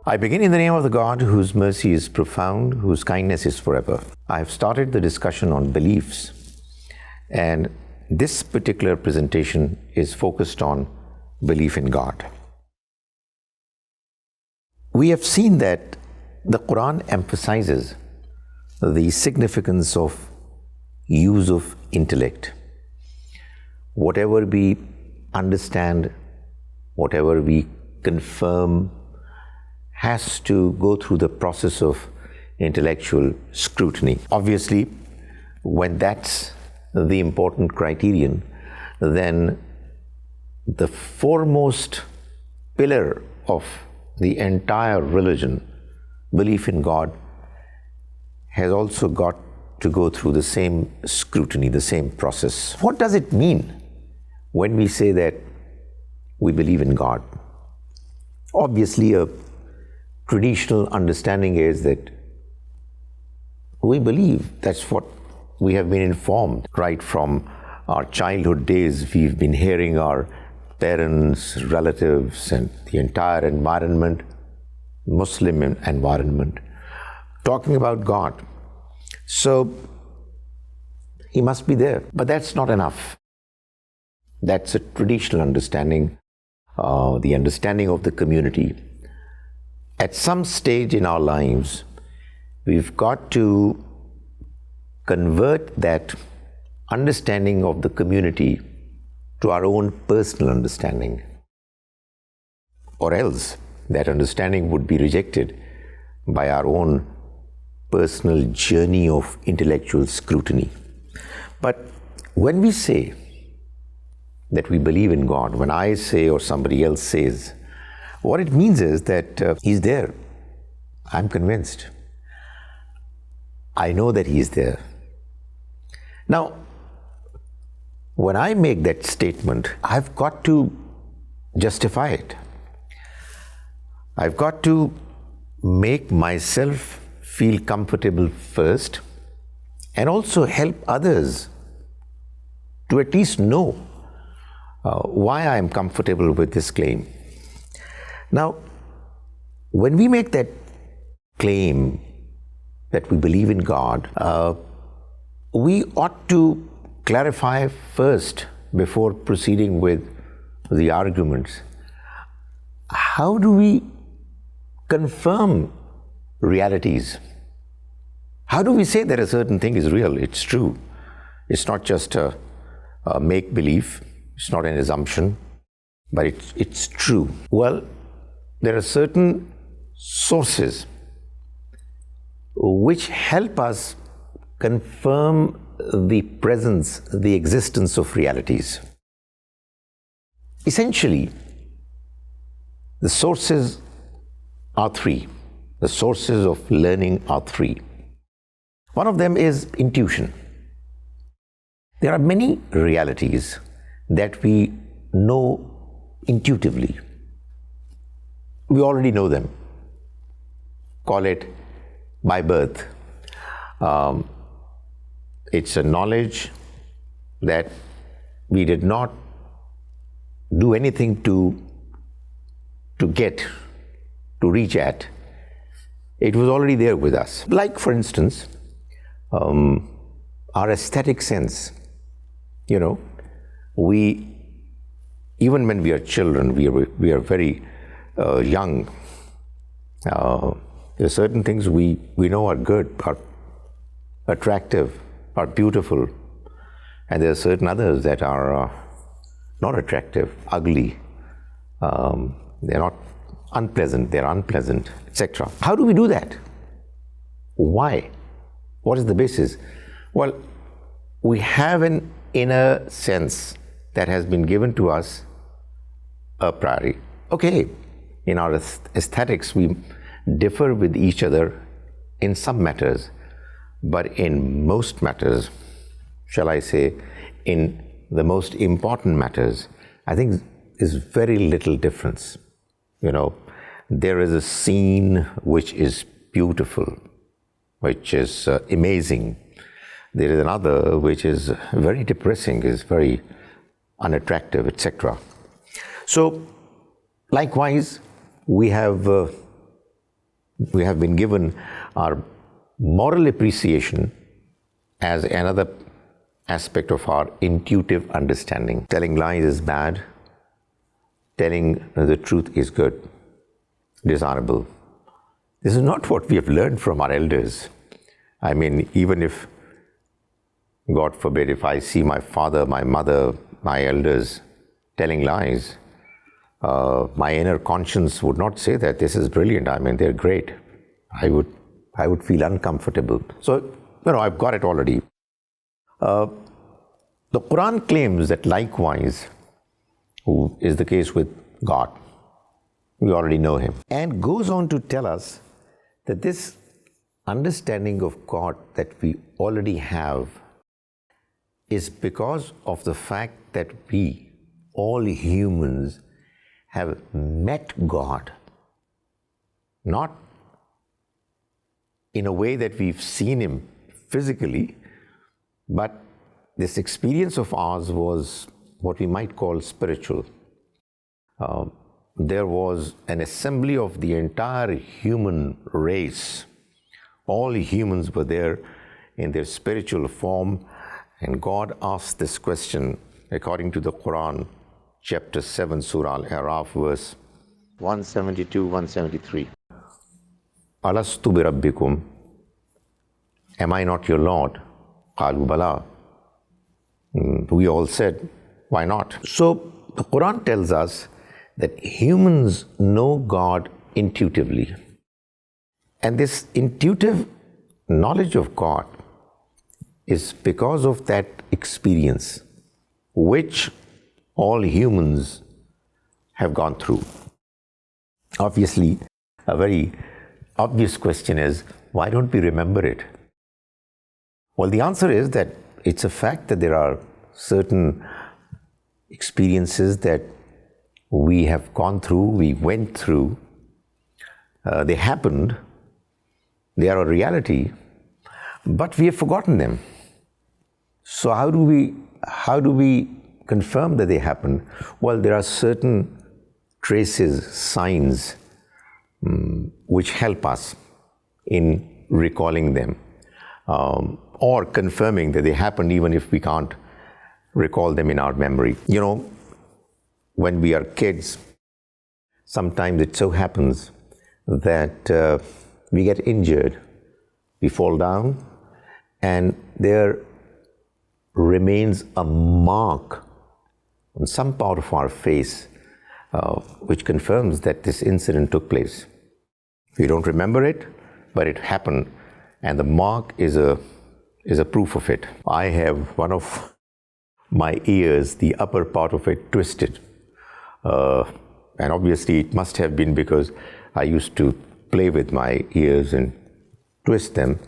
I begin in the name of the God whose mercy is profound, whose kindness is forever. I have started the discussion on beliefs, and this particular presentation is focused on belief in God. We have seen that the Quran emphasizes the significance of use of intellect. Whatever we understand, whatever we confirm, has to go through the process of intellectual scrutiny. Obviously, when that's the important criterion, then the foremost pillar of the entire religion, belief in God, has also got to go through the same scrutiny, the same process. What does it mean when we say that we believe in God? Obviously, a traditional understanding is that we believe. That's what we have been informed. Right from our childhood days, we've been hearing our parents, relatives, and the entire environment, Muslim environment, talking about God. So, He must be there. But that's not enough. That's a traditional understanding, the understanding of the community. At some stage in our lives, we've got to convert that understanding of the community to our own personal understanding, or else that understanding would be rejected by our own personal journey of intellectual scrutiny. But when we say that we believe in God, when I say or somebody else says, what it means is that He's there. I'm convinced. I know that He's there. Now, when I make that statement, I've got to justify it. I've got to make myself feel comfortable first, and also help others to at least know why I am comfortable with this claim. Now, when we make that claim that we believe in God, we ought to clarify first, before proceeding with the arguments, how do we confirm realities? How do we say that a certain thing is real? It's true. It's not just a make-believe. It's not an assumption, but it's true. Well, there are certain sources which help us confirm the presence, the existence of realities. Essentially, the sources are three. The sources of learning are three. One of them is intuition. There are many realities that we know intuitively. We already know them. Call it by birth. It's a knowledge that we did not do anything to get, to reach at. It was already there with us. Like, for instance, our aesthetic sense. Even when we are children, we are very young. There are certain things we know are good, are attractive, are beautiful, and there are certain others that are not attractive, ugly. They're not unpleasant, they're unpleasant, etc. How do we do that? Why? What is the basis? Well, we have an inner sense that has been given to us a priori. Okay, in our aesthetics, we differ with each other in some matters, but in most matters, shall I say, in the most important matters, I think there's very little difference. There is a scene which is beautiful, which is amazing. There is another which is very depressing, is very unattractive, etc. So, likewise, we have We have been given our moral appreciation as another aspect of our intuitive understanding. Telling lies is bad. Telling the truth is good, desirable. This is not what we have learned from our elders. I mean, even if, God forbid, if I see my father, my mother, my elders telling lies, my inner conscience would not say that this is brilliant. I mean, they're great. I would feel uncomfortable. So, I've got it already. The Quran claims that likewise is the case with God. We already know Him. And goes on to tell us that this understanding of God that we already have is because of the fact that we, all humans, have met God. Not in a way that we've seen Him physically, but this experience of ours was what we might call spiritual. There was an assembly of the entire human race. All humans were there in their spiritual form, and God asked this question according to the Quran, chapter 7, Surah Al-Araf, verse 172, 173. Alastu bi rabbikum, am I not your Lord? Qalu bala. We all said, why not? So the Quran tells us that humans know God intuitively. And this intuitive knowledge of God is because of that experience which all humans have gone through. Obviously, a very obvious question is, why don't we remember it? Well, the answer is that it's a fact that there are certain experiences that we have gone through, we went through, they happened, they are a reality, but we have forgotten them. So how do we confirm that they happened? Well, there are certain traces, signs, which help us in recalling them, or confirming that they happened even if we can't recall them in our memory. When we are kids, sometimes it so happens that we get injured, we fall down, and there remains a mark on some part of our face which confirms that this incident took place. We don't remember it, but it happened, and the mark is a proof of it. I have one of my ears, the upper part of it, twisted. And obviously it must have been because I used to play with my ears and twist them.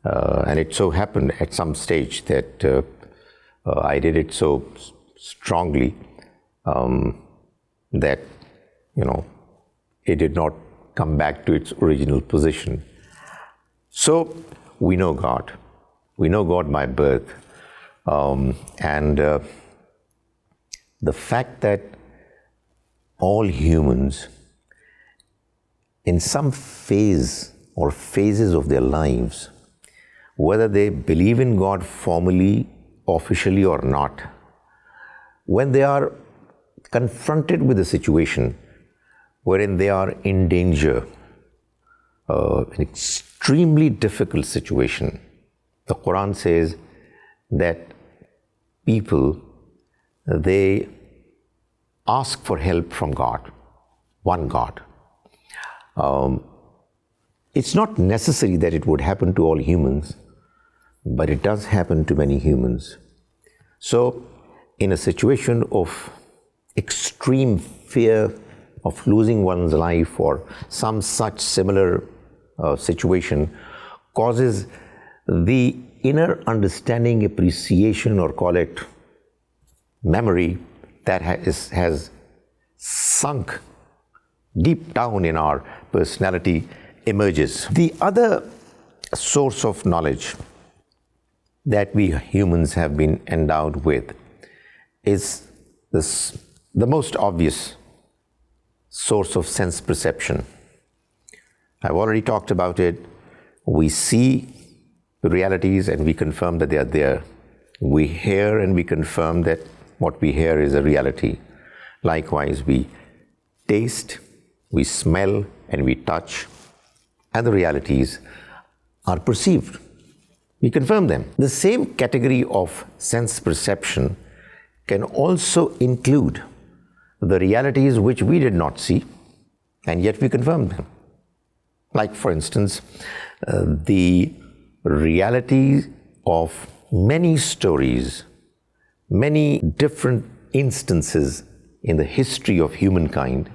And it so happened at some stage that I did it so strongly that, it did not come back to its original position. So we know God. We know God by birth. And the fact that all humans, in some phase or phases of their lives, whether they believe in God formally, officially or not, when they are confronted with a situation wherein they are in danger, an extremely difficult situation, the Quran says that people, they ask for help from God, one God. It's not necessary that it would happen to all humans, but it does happen to many humans. So, in a situation of extreme fear of losing one's life or some such similar situation causes the inner understanding, appreciation, or call it memory that has sunk deep down in our personality emerges. The other source of knowledge that we humans have been endowed with is the most obvious source of sense perception. I've already talked about it. We see realities and we confirm that they are there. We hear and we confirm that what we hear is a reality. Likewise, we taste, we smell, and we touch, and the realities are perceived. We confirm them. The same category of sense perception can also include the realities which we did not see, and yet we confirm them. Like, for instance, the reality of many stories, many different instances in the history of humankind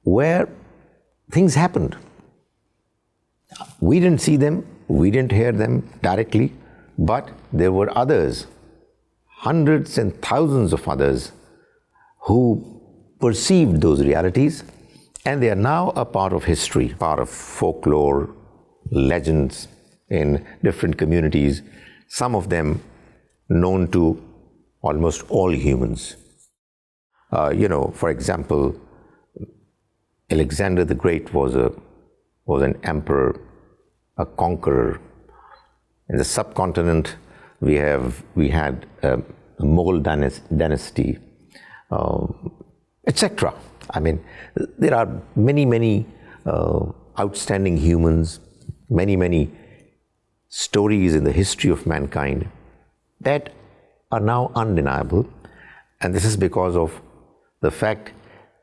where things happened. We didn't see them, we didn't hear them directly, but there were others, hundreds and thousands of others, who perceived those realities, and they are now a part of history, part of folklore, legends in different communities, some of them known to almost all humans. For example, Alexander the Great was an emperor, a conqueror. In the subcontinent, we had a Mughal dynasty, etc. I mean, there are many outstanding humans, many stories in the history of mankind that are now undeniable, and this is because of the fact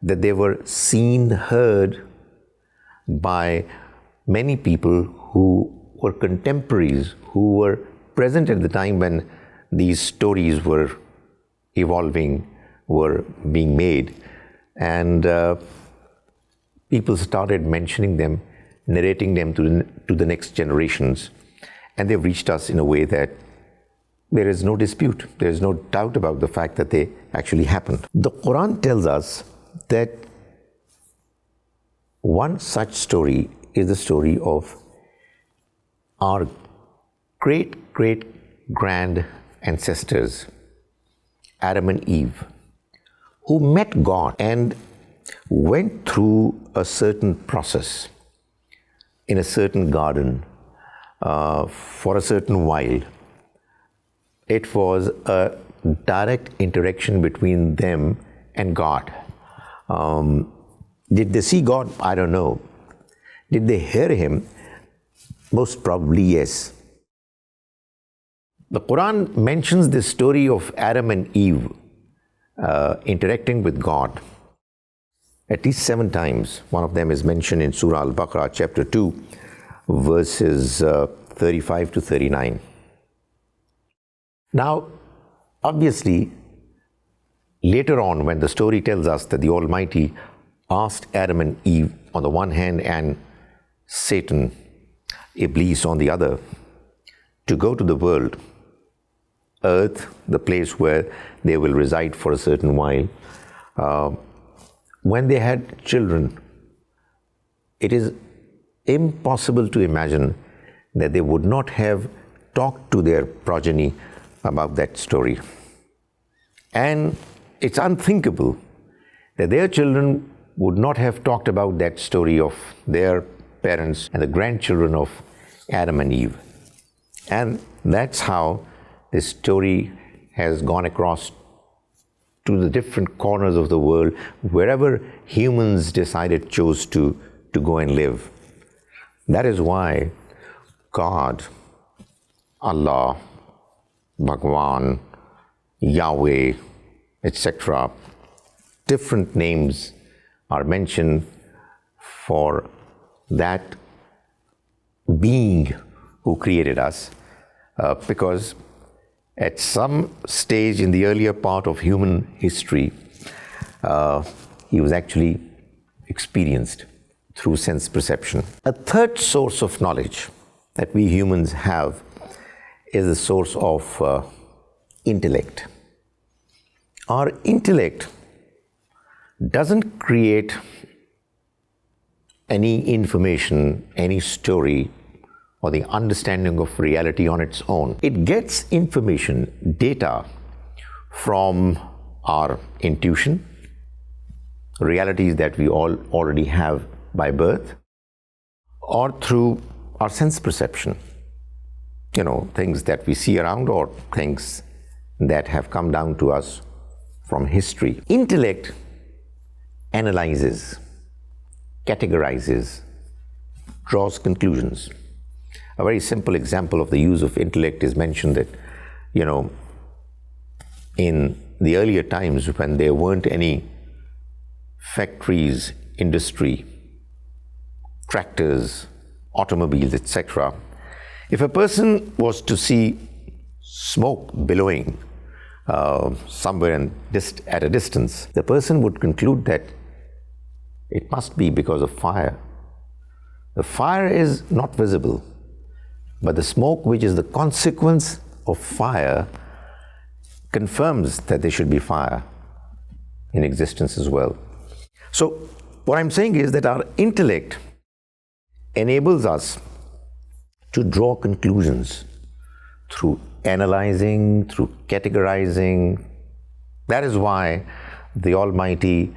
that they were seen, heard by many people who were contemporaries, who were present at the time when these stories were evolving, were being made, and people started mentioning them, narrating them to the next generations, and they've reached us in a way that there is no dispute, there is no doubt about the fact that they actually happened. The Quran tells us that one such story is the story of our great-great-grand ancestors, Adam and Eve, who met God and went through a certain process in a certain garden for a certain while. It was a direct interaction between them and God. Did they see God? I don't know. Did they hear Him? Most probably yes. The Quran mentions the story of Adam and Eve interacting with God at least 7 times. One of them is mentioned in Surah Al-Baqarah, chapter 2, verses 35 to 39. Now, obviously, later on, when the story tells us that the Almighty asked Adam and Eve on the one hand and Satan, Iblis on the other, to go to the world, earth, the place where they will reside for a certain while. When they had children, it is impossible to imagine that they would not have talked to their progeny about that story. And it's unthinkable that their children would not have talked about that story of their parents and the grandchildren of Adam and Eve. And that's how this story has gone across to the different corners of the world, wherever humans chose to go and live. That is why God, Allah, Bhagwan, Yahweh, etc., different names are mentioned for that being who created us, because at some stage in the earlier part of human history, he was actually experienced through sense perception. A third source of knowledge that we humans have is the source of intellect. Our intellect doesn't create any information, any story, or the understanding of reality on its own. It gets information, data, from our intuition, realities that we all already have by birth, or through our sense perception. Things that we see around or things that have come down to us from history. Intellect analyzes, categorizes, draws conclusions. A very simple example of the use of intellect is mentioned that, in the earlier times when there weren't any factories, industry, tractors, automobiles, etc., if a person was to see smoke billowing somewhere at a distance, the person would conclude that it must be because of fire. The fire is not visible, but the smoke, which is the consequence of fire, confirms that there should be fire in existence as well. So what I'm saying is that our intellect enables us to draw conclusions through analyzing, through categorizing. That is why the Almighty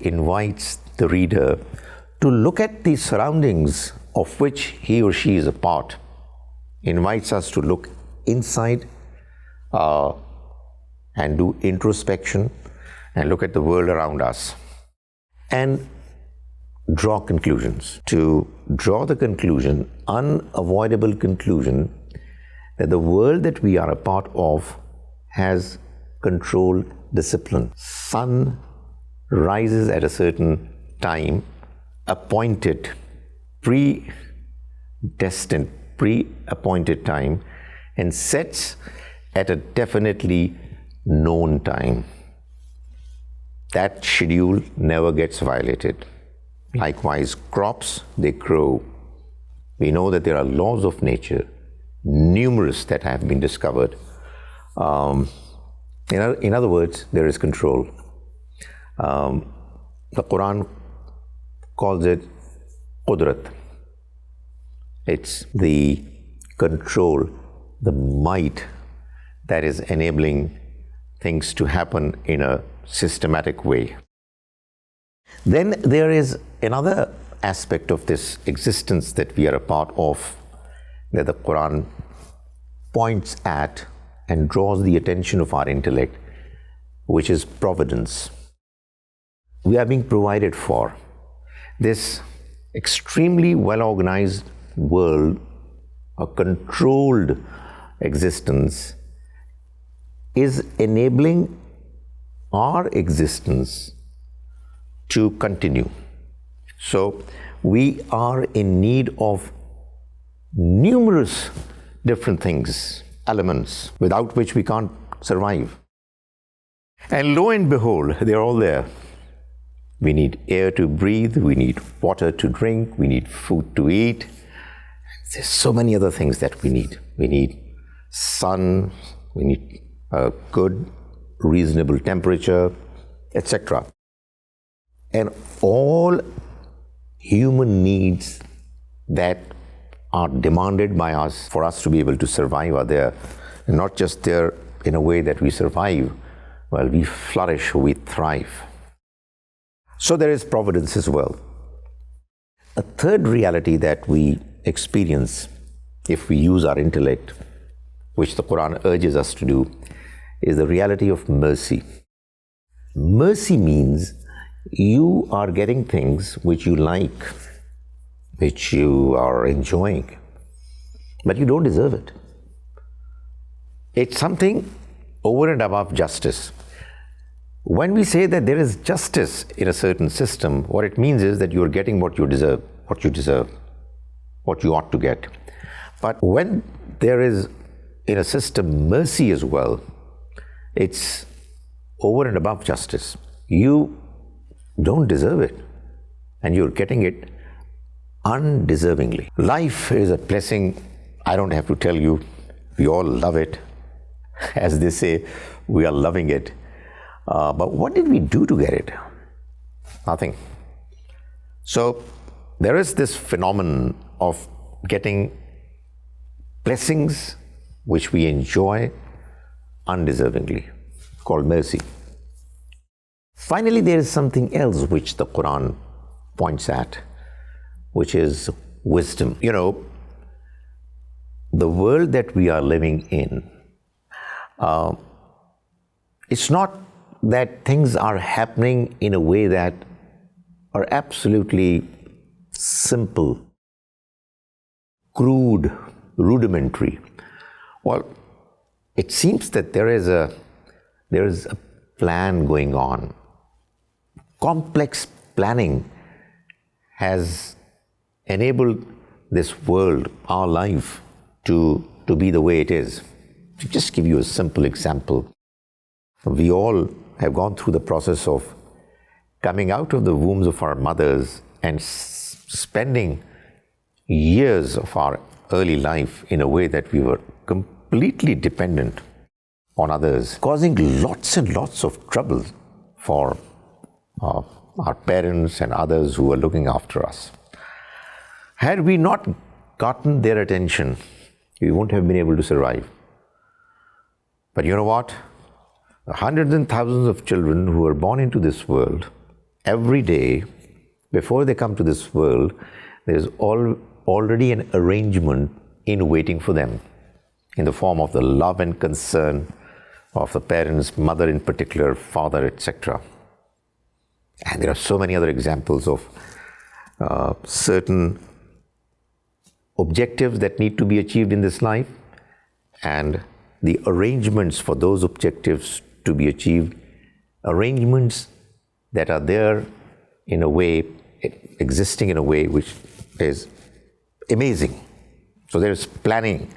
invites the reader to look at the surroundings of which he or she is a part, invites us to look inside and do introspection and look at the world around us and draw conclusions. To draw the conclusion, unavoidable conclusion, that the world that we are a part of has controlled discipline. Sun rises at a certain time, appointed, predestined, pre-appointed time, and sets at a definitely known time. That schedule never gets violated. Likewise, crops, they grow. We know that there are laws of nature, numerous that have been discovered. In other words, there is control. The Quran calls it Qudrat. It's the control, the might that is enabling things to happen in a systematic way. Then there is another aspect of this existence that we are a part of, that the Quran points at and draws the attention of our intellect, which is providence. We are being provided for. This extremely well-organized world, a controlled existence, is enabling our existence to continue. So we are in need of numerous different things, elements, without which we can't survive. And lo and behold, they're all there. We need air to breathe, we need water to drink, we need food to eat. There's so many other things that we need. We need sun, we need a good, reasonable temperature, etc. And all human needs that are demanded by us for us to be able to survive are there. And not just there in a way that we survive, well, we flourish, we thrive. So there is providence as well. A third reality that we experience if we use our intellect, which the Quran urges us to do, is the reality of mercy. Mercy means you are getting things which you like, which you are enjoying, but you don't deserve it. It's something over and above justice. When we say that there is justice in a certain system, what it means is that you are getting what you deserve, what you ought to get. But when there is in a system mercy as well, it's over and above justice. You don't deserve it, and you're getting it undeservingly. Life is a blessing. I don't have to tell you, we all love it. As they say, we are loving it. But what did we do to get it? Nothing. So there is this phenomenon of getting blessings which we enjoy undeservingly, called mercy. Finally, there is something else which the Quran points at, which is wisdom. You know, the world that we are living in, it's not that things are happening in a way that are absolutely simple, crude, rudimentary. Well, it seems that there is a plan going on. Complex planning has enabled this world, our life, to be the way it is. To just give you a simple example, we all have gone through the process of coming out of the wombs of our mothers and spending years of our early life in a way that we were completely dependent on others, causing lots and lots of trouble for our parents and others who were looking after us. Had we not gotten their attention, we wouldn't have been able to survive. But you know what? Hundreds and thousands of children who are born into this world, every day, before they come to this world, there's already an arrangement in waiting for them, in the form of the love and concern of the parents, mother in particular, father, etc. And there are so many other examples of certain objectives that need to be achieved in this life, and the arrangements for those objectives to be achieved, arrangements that are there in a way, existing in a way which is amazing. So there is planning,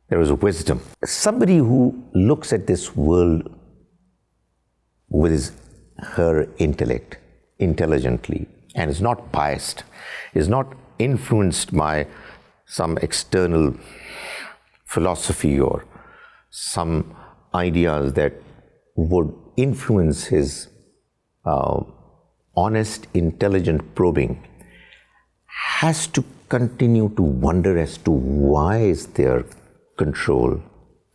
there is wisdom. Somebody who looks at this world with her intellect, intelligently, and is not biased, is not influenced by some external philosophy or some ideas that would influence his honest, intelligent probing, has to continue to wonder as to why is there control,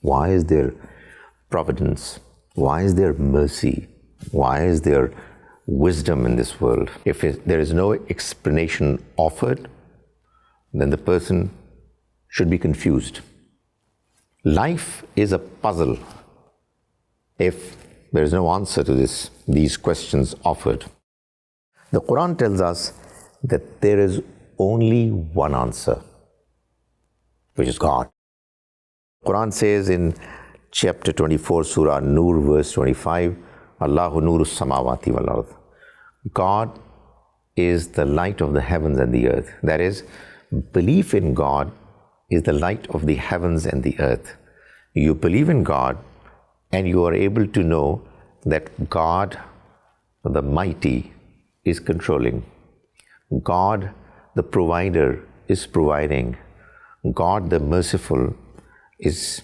why is there providence, why is there mercy, why is there wisdom in this world. If there is no explanation offered, then the person should be confused. Life is a puzzle if there is no answer to these questions offered. The Quran tells us that there is only one answer, which is God. Quran says in chapter 24, Surah Nur, verse 25, Allahu nuru samawati wal ard. God is the light of the heavens and the earth. That is, belief in God is the light of the heavens and the earth. You believe in God and you are able to know that God, the mighty, is controlling. God, the provider, is providing. God, the merciful, is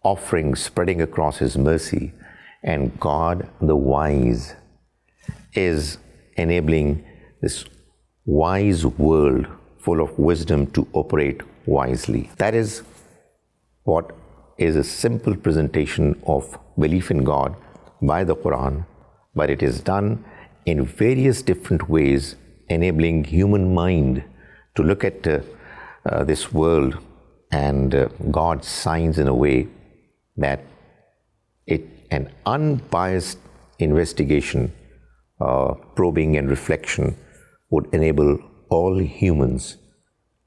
offering, spreading across His mercy. And God, the wise, is enabling this wise world full of wisdom to operate wisely. That is what is a simple presentation of belief in God by the Quran, but it is done in various different ways, enabling human mind to look at this world and God's signs in a way that an unbiased investigation, probing and reflection would enable all humans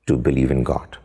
to believe in God.